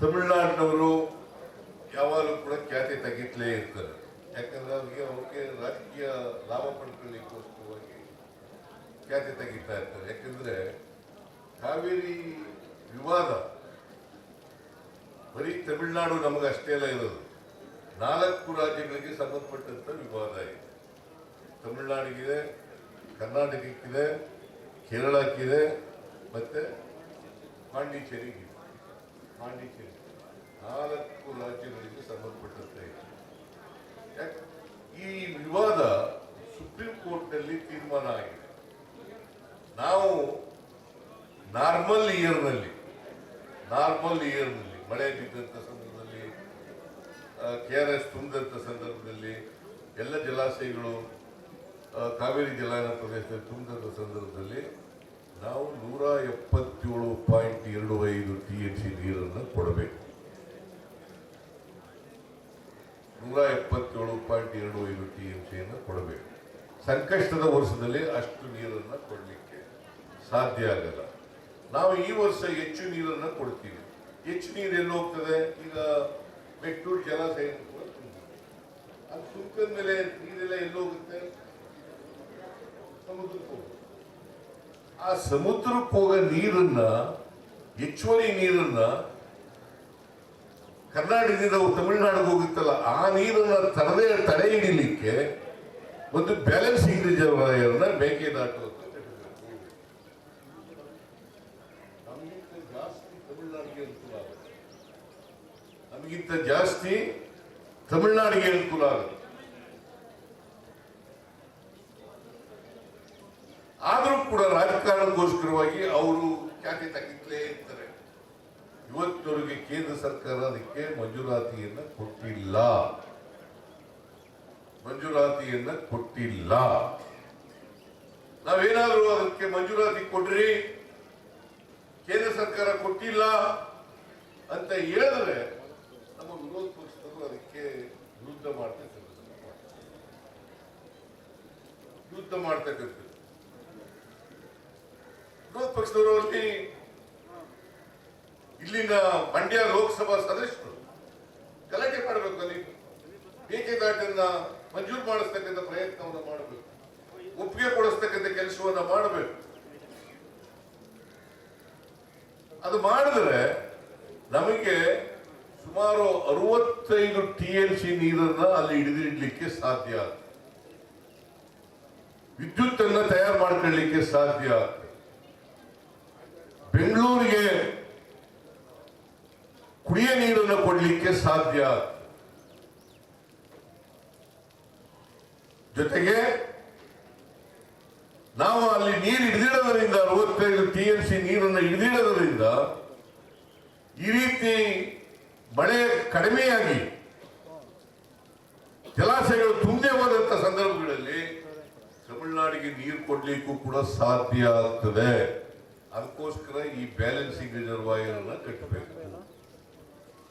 ತಮಿಳುನಾಡಿನವರು ಯಾವಾಗಲೂ ಕೂಡ ಖ್ಯಾತಿ ತೆಗಿತ್ಲೇ ಇರ್ತಾರೆ. ಯಾಕಂದ್ರೆ ಅವ್ರಿಗೆ ರಾಜಕೀಯ ಲಾಭ ಪಡ್ಕೊಳ್ಳಿಕ್ಕೋಸ್ಕರವಾಗಿ ಖ್ಯಾತಿ ತೆಗಿತಾ ಇರ್ತಾರೆ. ಯಾಕಂದ್ರೆ ಕಾವೇರಿ ವಿವಾದ ಬರೀ ತಮಿಳುನಾಡು ನಮಗೆ ಅಷ್ಟೇ ಅಲ್ಲ ಇರೋದು, 4 ರಾಜ್ಯಗಳಿಗೆ ಸಂಬಂಧಪಟ್ಟಂತ ವಿವಾದ ಇದೆ. ತಮಿಳುನಾಡಿಗಿದೆ, ಕರ್ನಾಟಕಕ್ಕಿದೆ, ಕೇರಳಕ್ಕಿದೆ, ಮತ್ತೆ ಪಾಂಡಿಚೇರಿಗೆ 4 ರಾಜ್ಯಗಳಿಗೆ ಸಂಬಂಧಪಟ್ಟಂತೆ ಇದೆ. ಈ ವಿವಾದ ಸುಪ್ರೀಂ ಕೋರ್ಟ್ನಲ್ಲಿ ತೀರ್ಮಾನ ಆಗಿದೆ. ನಾವು ನಾರ್ಮಲ್ ಇಯರ್ನಲ್ಲಿ ಮಳೆ ಬಿದ್ದಂಥ ಸಂದರ್ಭದಲ್ಲಿ, KRS ತುಂಬಿದಂಥ ಸಂದರ್ಭದಲ್ಲಿ, ಎಲ್ಲ ಜಲಾಶಯಗಳು ಕಾವೇರಿ ಜಲಾನಯನ ಪ್ರದೇಶದಲ್ಲಿ ತುಂಬಿದಂಥ ಸಂದರ್ಭದಲ್ಲಿ ನಾವು 177.25 TMC ನೀರನ್ನು ಕೊಡಬೇಕು. 177.25 TMCಯನ್ನು ಕೊಡಬೇಕು. ಸಂಕಷ್ಟದ ವರ್ಷದಲ್ಲಿ ಅಷ್ಟು ನೀರನ್ನು ಕೊಡಲಿಕ್ಕೆ ಸಾಧ್ಯ ಆಗಲ್ಲ. ನಾವು ಈ ವರ್ಷ ಹೆಚ್ಚು ನೀರನ್ನು ಕೊಡ್ತೀವಿ. ಹೆಚ್ಚು ನೀರು ಎಲ್ಲಿ ಹೋಗ್ತದೆ? ಈಗ ಮೆಟ್ಟೂರು ಜಲಾಶಯ ಅದು ಸುಂಕದ ಮೇಲೆ ನೀರೆಲ್ಲ ಎಲ್ಲಿ ಹೋಗುತ್ತೆ? ಸಮುದ್ರಕ್ಕೆ ಹೋಗುತ್ತೆ. ಆ ಸಮುದ್ರಕ್ಕೆ ಹೋಗೋ ನೀರನ್ನ, ಹೆಚ್ಚುವರಿ ನೀರನ್ನ ಕರ್ನಾಟಕದಿಂದ ತಮಿಳುನಾಡಿಗೆ ಹೋಗುತ್ತಲ್ಲ, ಆ ನೀರನ್ನ ತಡೆ ಹಿಡಿಲಿಕ್ಕೆ ಒಂದು ಬ್ಯಾಲೆನ್ಸಿಂಗ್ ರಿಸರ್ವಾಯರ್ನ ಮೇಕೆದಾಟು ಅಂತ ಕಟ್ಟಬೇಕು. ನಮಗಿಂತ ಜಾಸ್ತಿ ತಮಿಳುನಾಡಿಗೆ ಅನುಕೂಲ ಆಗುತ್ತೆ. ನಮಗಿಂತ ಜಾಸ್ತಿ ತಮಿಳುನಾಡಿಗೆ ಅನುಕೂಲ ಆಗುತ್ತೆ. ಆದರೂ ಕೂಡ ರಾಜಕಾರಣಕ್ಕೋಸ್ಕರವಾಗಿ ಅವರು ಖ್ಯಾತಿ ತೆಗಿತಲೇ ಇರ್ತಾರೆ. ಇವತ್ತವರೆಗೆ ಕೇಂದ್ರ ಸರ್ಕಾರ ಅದಕ್ಕೆ ಮಂಜೂರಾತಿಯನ್ನ ಕೊಟ್ಟಿಲ್ಲ. ನಾವೇನಾದ್ರೂ ಅದಕ್ಕೆ ಮಂಜೂರಾತಿ ಕೊಡ್ರಿ, ಕೇಂದ್ರ ಸರ್ಕಾರ ಕೊಟ್ಟಿಲ್ಲ ಅಂತ ಹೇಳಿದ್ರೆ ನಮ್ಮ ವಿರೋಧ ಪಕ್ಷದವರು ಅದಕ್ಕೆ ವಿರುದ್ಧ ಮಾಡ್ತಕ್ಕಂಥದ್ದು. ವಿರೋಧ ಪಕ್ಷದವರು ಅಲ್ಲಿ ಇಲ್ಲಿನ ಮಂಡ್ಯ ಲೋಕಸಭಾ ಸದಸ್ಯರು ಗಲಾಟೆ ಮಾಡಬೇಕು. ಅಲ್ಲಿ ಮೇಕೆದಾಟನ್ನ ಮಂಜೂರು ಮಾಡಿಸ್ತಕ್ಕಂಥ ಪ್ರಯತ್ನವನ್ನು ಮಾಡಬೇಕು, ಒಪ್ಪಿಗೆ ಕೊಡಿಸ್ತಕ್ಕಂಥ ಕೆಲಸವನ್ನ ಮಾಡಬೇಕು. ಅದು ಮಾಡಿದ್ರೆ ನಮಗೆ ಸುಮಾರು 65 TMC ನೀರನ್ನ ಅಲ್ಲಿ ಹಿಡಿದಿಡ್ಲಿಕ್ಕೆ ಸಾಧ್ಯ ಆಗ್ತದೆ. ವಿದ್ಯುತ್ ಅನ್ನ ತಯಾರು ಮಾಡ್ಕೊಳ್ಳಿಕ್ಕೆ ಸಾಧ್ಯ ಆಗ್ತದೆ. ಬೆಂಗಳೂರಿಗೆ ಕುಡಿಯ ನೀರನ್ನು ಕೊಡಲಿಕ್ಕೆ ಸಾಧ್ಯ. ಜೊತೆಗೆ ನಾವು ಅಲ್ಲಿ ನೀರು ಹಿಡಿದಿಡೋದ್ರಿಂದ, 65 TMC ನೀರನ್ನು ಹಿಡಿದಿಡೋದ್ರಿಂದ ಈ ರೀತಿ ಮಳೆ ಕಡಿಮೆಯಾಗಿ ಜಲಾಶಯಗಳು ತುಂಬದೇ ಹೋದಂತ ಸಂದರ್ಭಗಳಲ್ಲಿ ತಮಿಳುನಾಡಿಗೆ ನೀರು ಕೊಡ್ಲಿಕ್ಕೂ ಕೂಡ ಸಾಧ್ಯ ಆಗ್ತದೆ. ಅದಕ್ಕೋಸ್ಕರ ಈ ಬ್ಯಾಲೆನ್ಸಿಂಗ್ ರಿಸರ್ವಾಯರ್ ಅನ್ನ ಕಟ್ಟಬೇಕು.